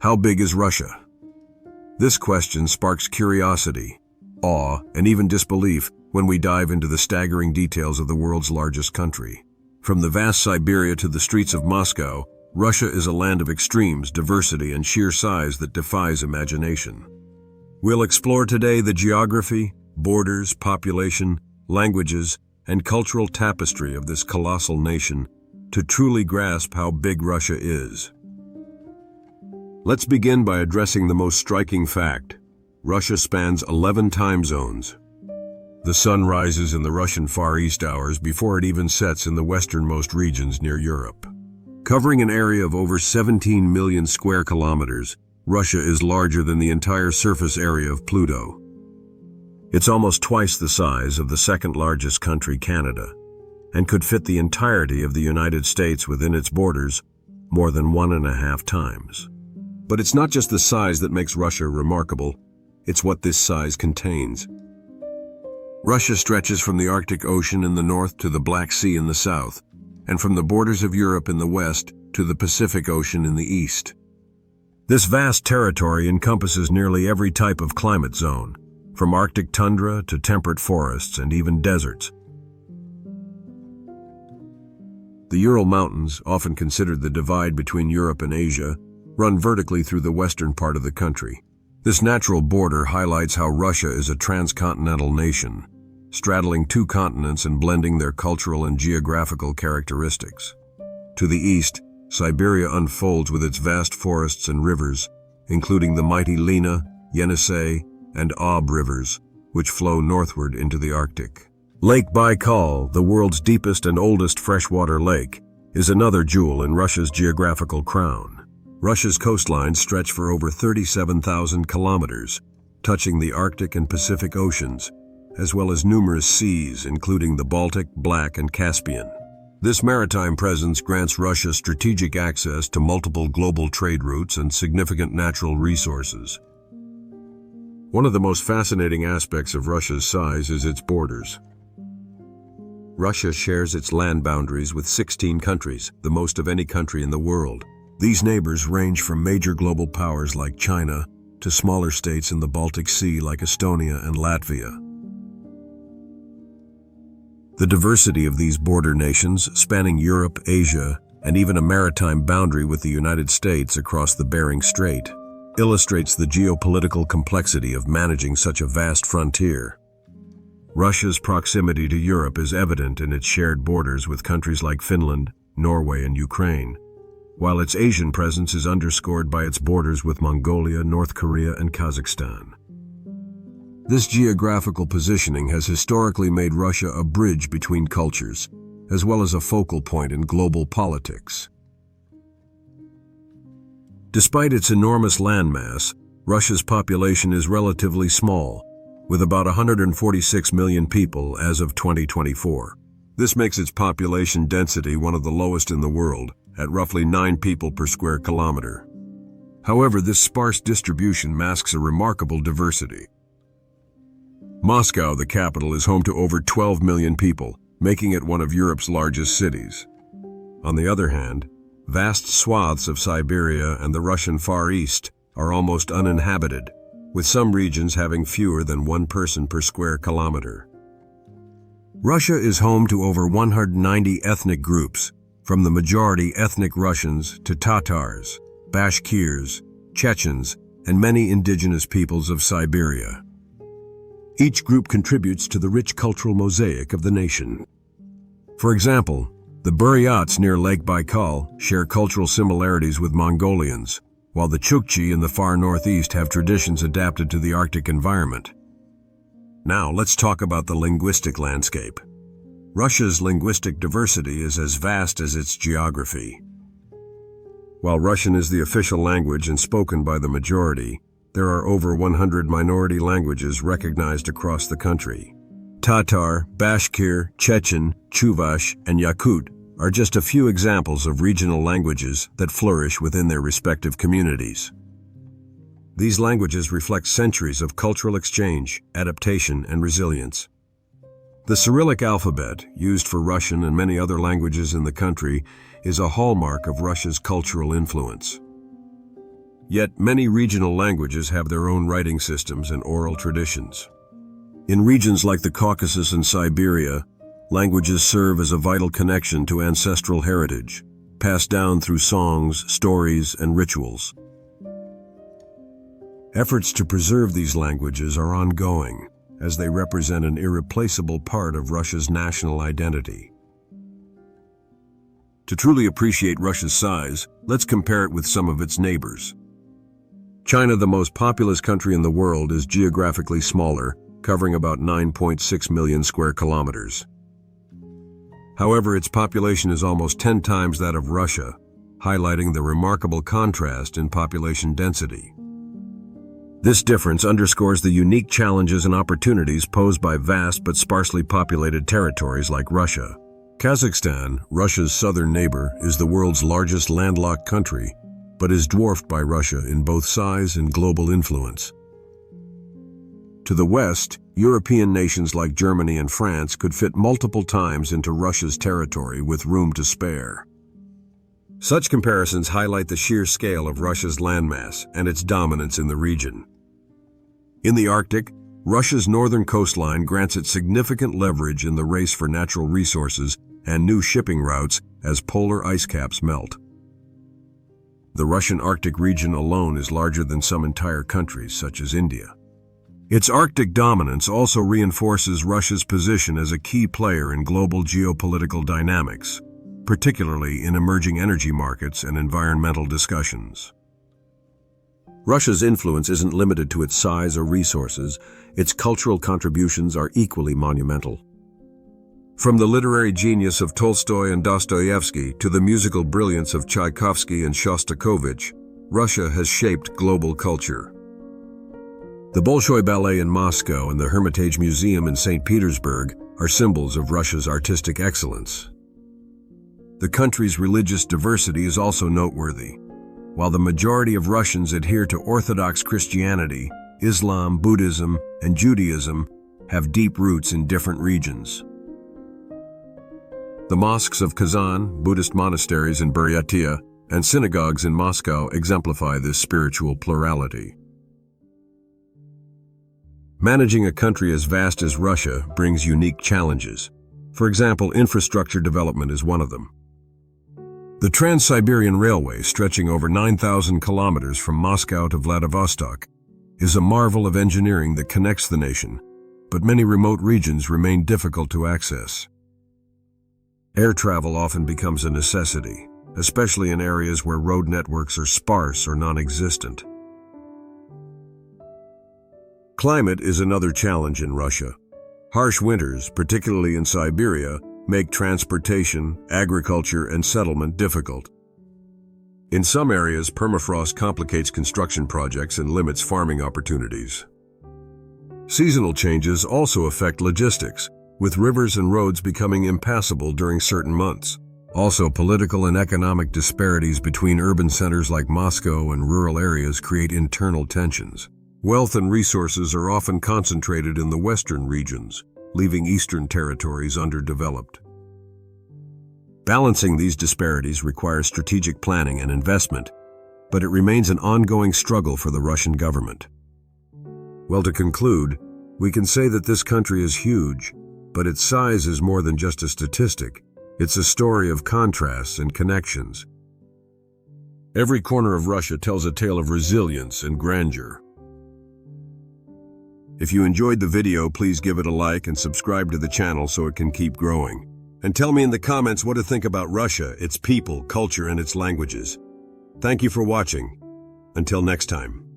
How big is Russia? This question sparks curiosity, awe, and even disbelief when we dive into the staggering details of the world's largest country. From the vast Siberia to the streets of Moscow, Russia is a land of extremes, diversity, and sheer size that defies imagination. We'll explore today the geography, borders, population, languages, and cultural tapestry of this colossal nation to truly grasp how big Russia is. Let's begin by addressing the most striking fact. Russia spans 11 time zones. The sun rises in the Russian Far East hours before it even sets in the westernmost regions near Europe. Covering an area of over 17 million square kilometers, Russia is larger than the entire surface area of Pluto. It's almost twice the size of the second largest country, Canada, and could fit the entirety of the United States within its borders more than 1.5 times. But it's not just the size that makes Russia remarkable, it's what this size contains. Russia stretches from the Arctic Ocean in the north to the Black Sea in the south, and from the borders of Europe in the west to the Pacific Ocean in the east. This vast territory encompasses nearly every type of climate zone, from Arctic tundra to temperate forests and even deserts. The Ural Mountains, often considered the divide between Europe and Asia, run vertically through the western part of the country. This natural border highlights how Russia is a transcontinental nation, straddling 2 continents and blending their cultural and geographical characteristics. To the east, Siberia unfolds with its vast forests and rivers, including the mighty Lena, Yenisei, and Ob rivers, which flow northward into the Arctic. Lake Baikal, the world's deepest and oldest freshwater lake, is another jewel in Russia's geographical crown. Russia's coastlines stretch for over 37,000 kilometers, touching the Arctic and Pacific Oceans, as well as numerous seas, including the Baltic, Black, and Caspian. This maritime presence grants Russia strategic access to multiple global trade routes and significant natural resources. One of the most fascinating aspects of Russia's size is its borders. Russia shares its land boundaries with 16 countries, the most of any country in the world. These neighbors range from major global powers like China to smaller states in the Baltic Sea like Estonia and Latvia. The diversity of these border nations, spanning Europe, Asia, and even a maritime boundary with the United States across the Bering Strait, illustrates the geopolitical complexity of managing such a vast frontier. Russia's proximity to Europe is evident in its shared borders with countries like Finland, Norway, and Ukraine, while its Asian presence is underscored by its borders with Mongolia, North Korea, and Kazakhstan. This geographical positioning has historically made Russia a bridge between cultures, as well as a focal point in global politics. Despite its enormous landmass, Russia's population is relatively small, with about 146 million people as of 2024. This makes its population density one of the lowest in the world, at roughly 9 people per square kilometer. However, this sparse distribution masks a remarkable diversity. Moscow, the capital, is home to over 12 million people, making it one of Europe's largest cities. On the other hand, vast swaths of Siberia and the Russian Far East are almost uninhabited, with some regions having fewer than 1 person per square kilometer. Russia is home to over 190 ethnic groups, from the majority ethnic Russians to Tatars, Bashkirs, Chechens, and many indigenous peoples of Siberia. Each group contributes to the rich cultural mosaic of the nation. For example, the Buryats near Lake Baikal share cultural similarities with Mongolians, while the Chukchi in the far northeast have traditions adapted to the Arctic environment. Now let's talk about the linguistic landscape. Russia's linguistic diversity is as vast as its geography. While Russian is the official language and spoken by the majority, there are over 100 minority languages recognized across the country. Tatar, Bashkir, Chechen, Chuvash, and Yakut are just a few examples of regional languages that flourish within their respective communities. These languages reflect centuries of cultural exchange, adaptation, and resilience. The Cyrillic alphabet, used for Russian and many other languages in the country, is a hallmark of Russia's cultural influence. Yet many regional languages have their own writing systems and oral traditions. In regions like the Caucasus and Siberia, languages serve as a vital connection to ancestral heritage, passed down through songs, stories, and rituals. Efforts to preserve these languages are ongoing, as they represent an irreplaceable part of Russia's national identity. To truly appreciate Russia's size, let's compare it with some of its neighbors. China, the most populous country in the world, is geographically smaller, covering about 9.6 million square kilometers. However, its population is almost 10 times that of Russia, highlighting the remarkable contrast in population density. This difference underscores the unique challenges and opportunities posed by vast but sparsely populated territories like Russia. Kazakhstan, Russia's southern neighbor, is the world's largest landlocked country, but is dwarfed by Russia in both size and global influence. To the west, European nations like Germany and France could fit multiple times into Russia's territory with room to spare. Such comparisons highlight the sheer scale of Russia's landmass and its dominance in the region. In the Arctic, Russia's northern coastline grants it significant leverage in the race for natural resources and new shipping routes as polar ice caps melt. The Russian Arctic region alone is larger than some entire countries, such as India. Its Arctic dominance also reinforces Russia's position as a key player in global geopolitical dynamics, particularly in emerging energy markets and environmental discussions. Russia's influence isn't limited to its size or resources. Its cultural contributions are equally monumental. From the literary genius of Tolstoy and Dostoevsky to the musical brilliance of Tchaikovsky and Shostakovich, Russia has shaped global culture. The Bolshoi Ballet in Moscow and the Hermitage Museum in St. Petersburg are symbols of Russia's artistic excellence. The country's religious diversity is also noteworthy. While the majority of Russians adhere to Orthodox Christianity, Islam, Buddhism, and Judaism have deep roots in different regions. The mosques of Kazan, Buddhist monasteries in Buryatia, and synagogues in Moscow exemplify this spiritual plurality. Managing a country as vast as Russia brings unique challenges. For example, infrastructure development is one of them. The Trans-Siberian Railway, stretching over 9,000 kilometers from Moscow to Vladivostok, is a marvel of engineering that connects the nation, but many remote regions remain difficult to access. Air travel often becomes a necessity, especially in areas where road networks are sparse or non-existent. Climate is another challenge in Russia. Harsh winters, particularly in Siberia, make transportation, agriculture, and settlement difficult. In some areas, permafrost complicates construction projects and limits farming opportunities. Seasonal changes also affect logistics, with rivers and roads becoming impassable during certain months. Also, political and economic disparities between urban centers like Moscow and rural areas create internal tensions. Wealth and resources are often concentrated in the western regions, leaving eastern territories underdeveloped. Balancing these disparities requires strategic planning and investment, but it remains an ongoing struggle for the Russian government. Well, to conclude, we can say that this country is huge, but its size is more than just a statistic. It's a story of contrasts and connections. Every corner of Russia tells a tale of resilience and grandeur. If you enjoyed the video, please give it a like and subscribe to the channel so it can keep growing. And tell me in the comments what to think about Russia, its people, culture, and its languages. Thank you for watching. Until next time.